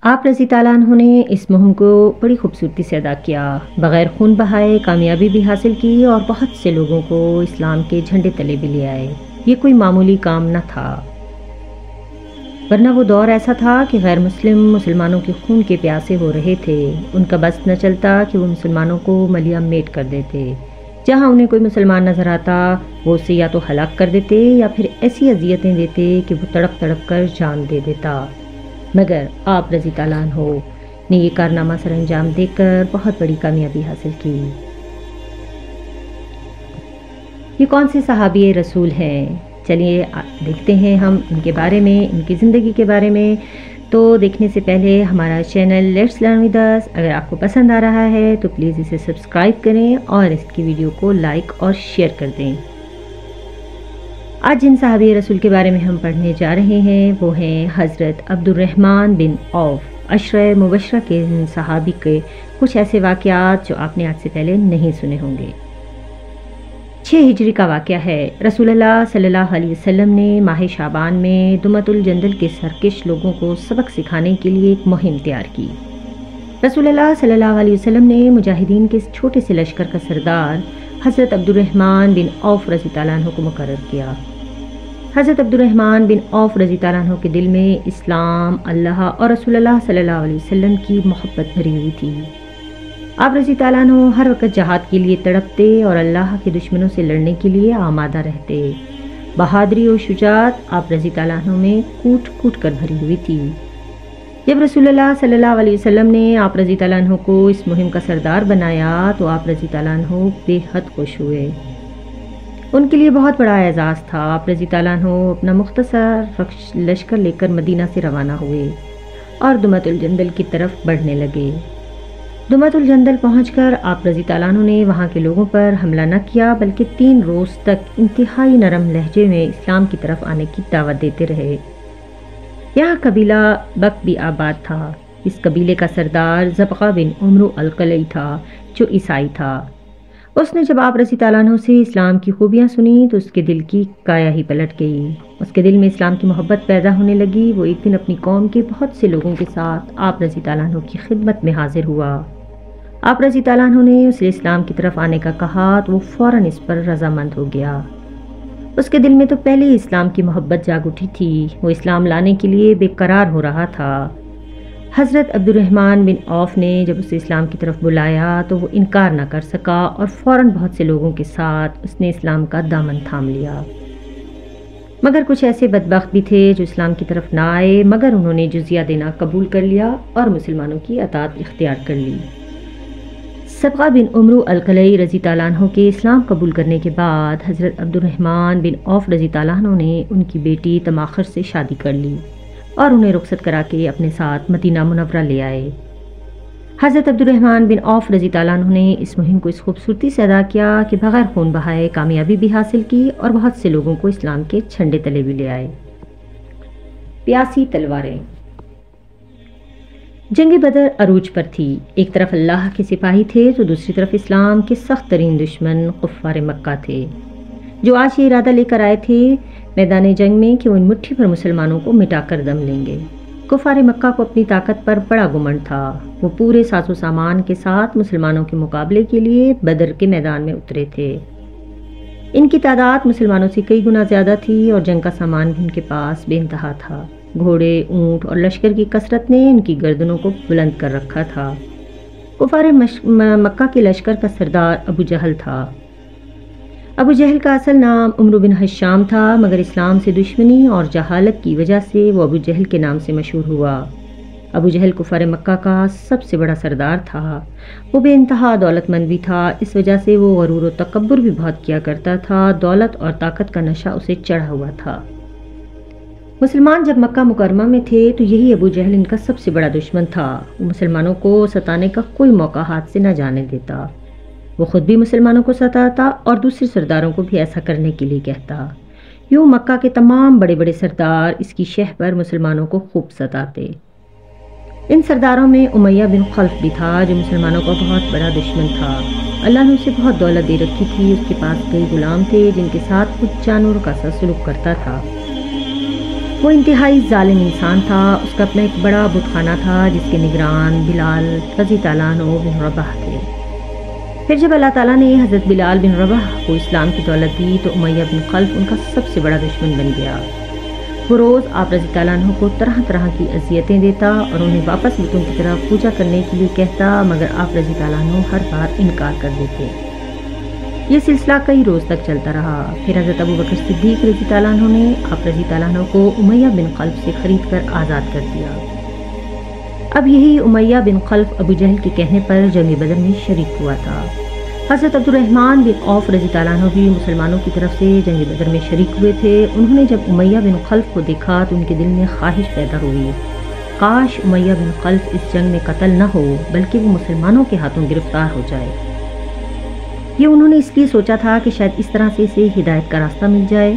آپ رضی تعالیٰ عنہ نے اس مہم کو بڑی خوبصورتی سے ادا کیا، بغیر خون بہائے کامیابی بھی حاصل کی اور بہت سے لوگوں کو اسلام کے جھنڈے تلے بھی لے آئے۔ یہ کوئی معمولی کام نہ تھا، ورنہ وہ دور ایسا تھا کہ غیر مسلم مسلمانوں کے خون کے پیاسے ہو رہے تھے۔ ان کا بس نہ چلتا کہ وہ مسلمانوں کو ملیا میٹ کر دیتے۔ جہاں انہیں کوئی مسلمان نظر آتا وہ اسے یا تو ہلاک کر دیتے یا پھر ایسی اذیتیں دیتے کہ وہ تڑپ تڑپ کر جان دے دیتا۔ مگر آپ رضی تعالیٰ عنہ نے یہ کارنامہ سر انجام دے کر بہت بڑی کامیابی حاصل کی۔ یہ کون سے صحابی رسول ہیں؟ چلیے دیکھتے ہیں ہم ان کے بارے میں، ان کی زندگی کے بارے میں۔ تو دیکھنے سے پہلے ہمارا channel let's learn with us اگر آپ کو پسند آ رہا ہے تو پلیز اسے سبسکرائب کریں اور اس کی ویڈیو کو لائک اور شیئر کر دیں۔ آج جن صحابی رسول کے بارے میں ہم پڑھنے جا رہے ہیں وہ ہیں حضرت عبد الرحمن بن عوف، عشرہ مبشرہ کے صحابی کے کچھ ایسے واقعات جو آپ نے آج سے پہلے نہیں سنے ہوں گے۔ 6 ہجری کا واقعہ ہے۔ رسول اللہ صلی اللہ علیہ وسلم نے ماہ شعبان میں دمۃ الجندل کے سرکش لوگوں کو سبق سکھانے کے لیے ایک مہم تیار کی۔ رسول اللہ صلی اللہ علیہ وسلم نے مجاہدین کے اس چھوٹے سے لشکر کا سردار حضرت عبد الرحمن بن عوف رضی تعالیٰ عنہ کو مقرر کیا۔ حضرت عبد الرحمن بن عوف رضی تعالیٰ عنہ کے دل میں اسلام، اللہ اور رسول اللہ صلی اللہ علیہ وسلم کی محبت بھری ہوئی تھی۔ آپ رضی تعالیٰ عنہ ہر وقت جہاد کے لیے تڑپتے اور اللہ کے دشمنوں سے لڑنے کے لیے آمادہ رہتے۔ بہادری اور شجاعت آپ رضی تعالیٰ عنہ میں کوٹ کوٹ کر بھری ہوئی تھی۔ جب رسول اللہ صلی اللہ علیہ وسلم نے آپ رضی تعالیٰ عنہ کو اس مہم کا سردار بنایا تو آپ رضی تعالیٰ عنہ بے حد خوش ہوئے۔ ان کے لیے بہت بڑا اعزاز تھا۔ آپ رضی تعالیٰ عنہ اپنا مختصر لشکر لے کر مدینہ سے روانہ ہوئے اور دمۃ الجندل کی طرف بڑھنے لگے۔ دمۃ الجندل پہنچ کر آپ رضی تعالیٰ عنہ نے وہاں کے لوگوں پر حملہ نہ کیا بلکہ 3 روز تک انتہائی نرم لہجے میں اسلام کی طرف آنے کی دعوت دیتے رہے۔ یہاں قبیلہ بک بھی آباد تھا۔ اس قبیلے کا سردار زبقہ بن عمرو القلعی تھا جو عیسائی تھا۔ اس نے جب آپ رضی تعالیٰ عنہ سے اسلام کی خوبیاں سنی تو اس کے دل کی کایا ہی پلٹ گئی۔ اس کے دل میں اسلام کی محبت پیدا ہونے لگی۔ وہ ایک دن اپنی قوم کے بہت سے لوگوں کے ساتھ آپ رضی تعالیٰ عنہ کی خدمت میں حاضر ہوا۔ آپ رضی تعالیٰ عنہ نے اسے اسلام کی طرف آنے کا کہا تو وہ فوراً اس پر رضامند ہو گیا۔ اس کے دل میں تو پہلے ہی اسلام کی محبت جاگ اٹھی تھی۔ وہ اسلام لانے کے لیے بے قرار ہو رہا تھا۔ حضرت عبد الرحمن بن عوف نے جب اسے اسلام کی طرف بلایا تو وہ انکار نہ کر سکا اور فوراً بہت سے لوگوں کے ساتھ اس نے اسلام کا دامن تھام لیا۔ مگر کچھ ایسے بدبخت بھی تھے جو اسلام کی طرف نہ آئے مگر انہوں نے جزیہ دینا قبول کر لیا اور مسلمانوں کی اطاعت اختیار کر لی۔ زبقہ بن عمرو القلعی رضی تعالیٰ عنہ کے اسلام قبول کرنے کے بعد حضرت عبد الرحمن بن عوف رضی تعالیٰ عنہ نے ان کی بیٹی تماخر سے شادی کر لی اور انہیں رخصت کرا کے اپنے ساتھ مدینہ منورہ لے آئے۔ حضرت عبد الرحمن بن عوف رضی تعالیٰ عنہ نے اس مہم کو اس خوبصورتی سے ادا کیا کہ بغیر خون بہائے کامیابی بھی حاصل کی اور بہت سے لوگوں کو اسلام کے جھنڈے تلے بھی لے آئے۔ پیاسی تلواریں۔ جنگ بدر عروج پر تھی۔ ایک طرف اللہ کے سپاہی تھے تو دوسری طرف اسلام کے سخت ترین دشمن کفار مکہ تھے جو آج یہ ارادہ لے کر آئے تھے میدان جنگ میں کہ وہ ان مٹھی پر مسلمانوں کو مٹا کر دم لیں گے۔ کفار مکہ کو اپنی طاقت پر بڑا گمنڈ تھا۔ وہ پورے ساز و سامان کے ساتھ مسلمانوں کے مقابلے کے لیے بدر کے میدان میں اترے تھے۔ ان کی تعداد مسلمانوں سے کئی گنا زیادہ تھی اور جنگ کا سامان بھی ان کے پاس بے انتہا تھا۔ گھوڑے، اونٹ اور لشکر کی کثرت نے ان کی گردنوں کو بلند کر رکھا تھا۔ کفار مکہ کے لشکر کا سردار ابو جہل تھا۔ ابو جہل کا اصل نام عمرو بن حشام تھا مگر اسلام سے دشمنی اور جہالت کی وجہ سے وہ ابو جہل کے نام سے مشہور ہوا۔ ابو جہل کفار مکہ کا سب سے بڑا سردار تھا۔ وہ بے انتہا دولت مند بھی تھا، اس وجہ سے وہ غرور و تکبر بھی بہت کیا کرتا تھا۔ دولت اور طاقت کا نشہ اسے چڑھا ہوا تھا۔ مسلمان جب مکہ مکرمہ میں تھے تو یہی ابو جہل ان کا سب سے بڑا دشمن تھا۔ وہ مسلمانوں کو ستانے کا کوئی موقع ہاتھ سے نہ جانے دیتا۔ وہ خود بھی مسلمانوں کو ستاتا اور دوسرے سرداروں کو بھی ایسا کرنے کے لیے کہتا۔ یوں مکہ کے تمام بڑے بڑے سردار اس کی شہ پر مسلمانوں کو خوب ستاتے۔ ان سرداروں میں امیہ بن خلف بھی تھا جو مسلمانوں کا بہت بڑا دشمن تھا۔ اللہ نے اسے بہت دولت دے رکھی تھی۔ اس کے پاس کئی غلام تھے جن کے ساتھ کچھ جانوروں کا سا سلوک کرتا تھا۔ وہ انتہائی ظالم انسان تھا۔ اس کا اپنا ایک بڑا بت خانہ تھا جس کے نگران بلال رضی اللہ عنہ بن رباح تھے۔ پھر جب اللہ تعالیٰ نے حضرت بلال بن رباح کو اسلام کی دولت دی تو امیہ بن خلف ان کا سب سے بڑا دشمن بن گیا۔ وہ روز آپ رضی اللہ عنہ کو طرح طرح کی اذیتیں دیتا اور انہیں واپس بتوں کی طرف پوجا کرنے کے لیے کہتا، مگر آپ رضی اللہ عنہ ہر بار انکار کر دیتے۔ یہ سلسلہ کئی روز تک چلتا رہا۔ پھر حضرت ابو بکر صدیق رضی اللہ عنہ نے آپ رضی اللہ عنہ کو امیہ بن خلف سے خرید کر آزاد کر دیا۔ اب یہی امیہ بن خلف ابو جہل کے کہنے پر جنگ بدر میں شریک ہوا تھا۔ حضرت عبد الرحمن بن عوف رضی اللہ عنہ بھی مسلمانوں کی طرف سے جنگ بدر میں شریک ہوئے تھے۔ انہوں نے جب امیہ بن خلف کو دیکھا تو ان کے دل میں خواہش پیدا ہوئی، کاش امیہ بن خلف اس جنگ میں قتل نہ ہو بلکہ وہ مسلمانوں کے ہاتھوں گرفتار ہو جائے۔ یہ انہوں نے اس لیے سوچا تھا کہ شاید اس طرح سے اسے ہدایت کا راستہ مل جائے،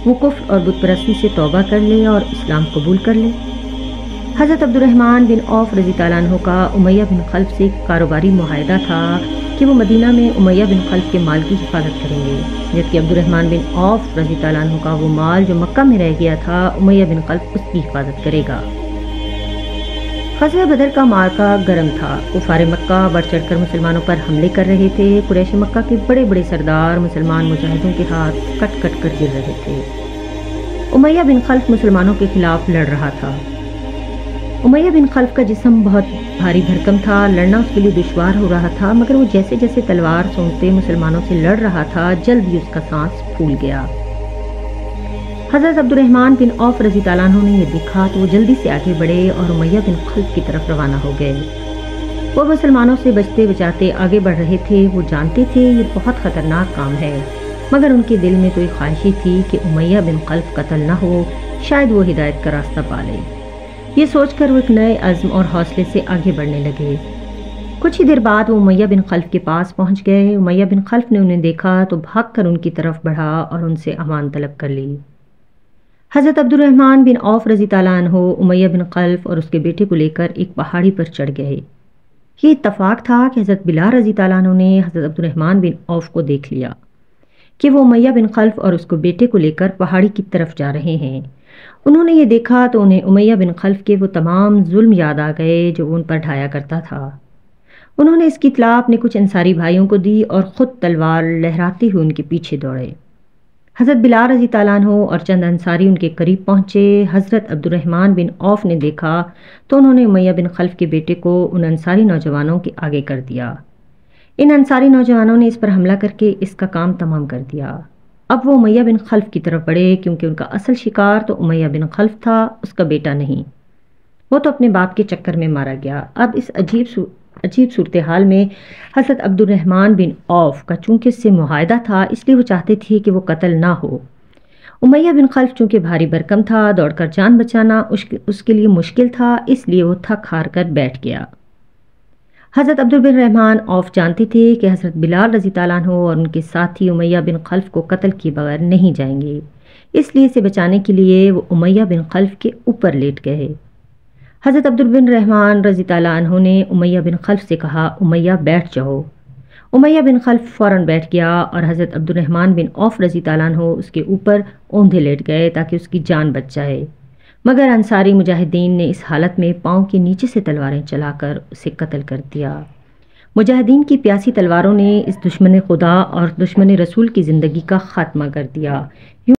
وہ کفر اور بت پرستی سے توبہ کر لے اور اسلام قبول کر لے۔ حضرت عبد الرحمن بن عوف رضی اللہ عنہ کا امیہ بن خلف سے ایک کاروباری معاہدہ تھا کہ وہ مدینہ میں امیہ بن خلف کے مال کی حفاظت کریں گے، جبکہ عبد الرحمن بن عوف رضی اللہ عنہ کا وہ مال جو مکہ میں رہ گیا تھا امیہ بن خلف اس کی حفاظت کرے گا۔ غزوہ بدر کا معرکہ گرم تھا۔ کفار مکہ بڑھ چڑھ کر مسلمانوں پر حملے کر رہے تھے۔ قریش مکہ کے بڑے بڑے سردار مسلمان مجاہدوں کے ہاتھ کٹ کٹ کر گر رہے تھے۔ امیہ بن خلف مسلمانوں کے خلاف لڑ رہا تھا۔ امیہ بن خلف کا جسم بہت بھاری بھرکم تھا، لڑنا اس کے لیے دشوار ہو رہا تھا، مگر وہ جیسے جیسے تلوار سونپتے مسلمانوں سے لڑ رہا تھا جلد ہی اس کا سانس پھول گیا۔ حضرت عبد الرحمن بن عوف رضی اللہ عنہ نے یہ دیکھا تو وہ جلدی سے آگے بڑھے اور امیہ بن خلف کی طرف روانہ ہو گئے۔ وہ مسلمانوں سے بچتے بچاتے آگے بڑھ رہے تھے۔ وہ جانتے تھے یہ بہت خطرناک کام ہے، مگر ان کے دل میں تو ایک خواہش تھی کہ امیہ بن خلف قتل نہ ہو، شاید وہ ہدایت کا راستہ پا لے۔ یہ سوچ کر وہ ایک نئے عزم اور حوصلے سے آگے بڑھنے لگے۔ کچھ ہی دیر بعد وہ امیہ بن خلف کے پاس پہنچ گئے۔ امیہ بن خلف نے انہیں دیکھا تو بھاگ کر ان کی طرف بڑھا اور ان سے امان طلب کر لی۔ حضرت عبد الرحمن بن عوف رضی اللہ عنہ امیہ بن خلف اور اس کے بیٹے کو لے کر ایک پہاڑی پر چڑھ گئے۔ یہ اتفاق تھا کہ حضرت بلال رضی اللہ عنہ نے حضرت عبد الرحمن بن عوف کو دیکھ لیا کہ وہ امیہ بن خلف اور اس کو بیٹے کو لے کر پہاڑی کی طرف جا رہے ہیں۔ انہوں نے یہ دیکھا تو انہیں امیہ بن خلف کے وہ تمام ظلم یاد آ گئے جو ان پر ڈھایا کرتا تھا۔ انہوں نے اس کی اطلاع اپنے کچھ انصاری بھائیوں کو دی اور خود تلوار لہراتے ہوئے ان کے پیچھے دوڑے۔ حضرت بلال رضی اللہ عنہ اور چند انصاری ان کے قریب پہنچے۔ حضرت عبد الرحمن بن عوف نے دیکھا تو انہوں نے امیہ بن خلف کے بیٹے کو ان انصاری نوجوانوں کے آگے کر دیا۔ ان انصاری نوجوانوں نے اس پر حملہ کر کے اس کا کام تمام کر دیا۔ اب وہ امیہ بن خلف کی طرف بڑھے کیونکہ ان کا اصل شکار تو امیہ بن خلف تھا، اس کا بیٹا نہیں۔ وہ تو اپنے باپ کے چکر میں مارا گیا۔ اب اس عجیب صورتحال میں حضرت عبد الرحمن بن عوف کا چونکہ اس سے معاہدہ تھا اس لیے وہ چاہتے تھے کہ وہ قتل نہ ہو۔ امیہ بن خلف چونکہ بھاری بھرکم تھا، دوڑ کر جان بچانا اس کے لیے مشکل تھا، اس لیے وہ تھک ہار کر بیٹھ گیا۔ حضرت عبد الرحمن عوف جانتے تھے کہ حضرت بلال رضی اللہ عنہ اور ان کے ساتھی امیہ بن خلف کو قتل کیے بغیر نہیں جائیں گے، اس لیے اسے بچانے کے لیے وہ امیہ بن خلف کے اوپر لیٹ گئے۔ حضرت عبد الرحمن رضی اللہ عنہ نے امیہ بن خلف سے کہا، امیہ بیٹھ جاؤ۔ امیہ بن خلف فوراً بیٹھ گیا اور حضرت عبد الرحمن بن عوف رضی اللہ عنہ اس کے اوپر اوندھے لیٹ گئے تاکہ اس کی جان بچ جائے، مگر انصاری مجاہدین نے اس حالت میں پاؤں کے نیچے سے تلواریں چلا کر اسے قتل کر دیا۔ مجاہدین کی پیاسی تلواروں نے اس دشمن خدا اور دشمن رسول کی زندگی کا خاتمہ کر دیا۔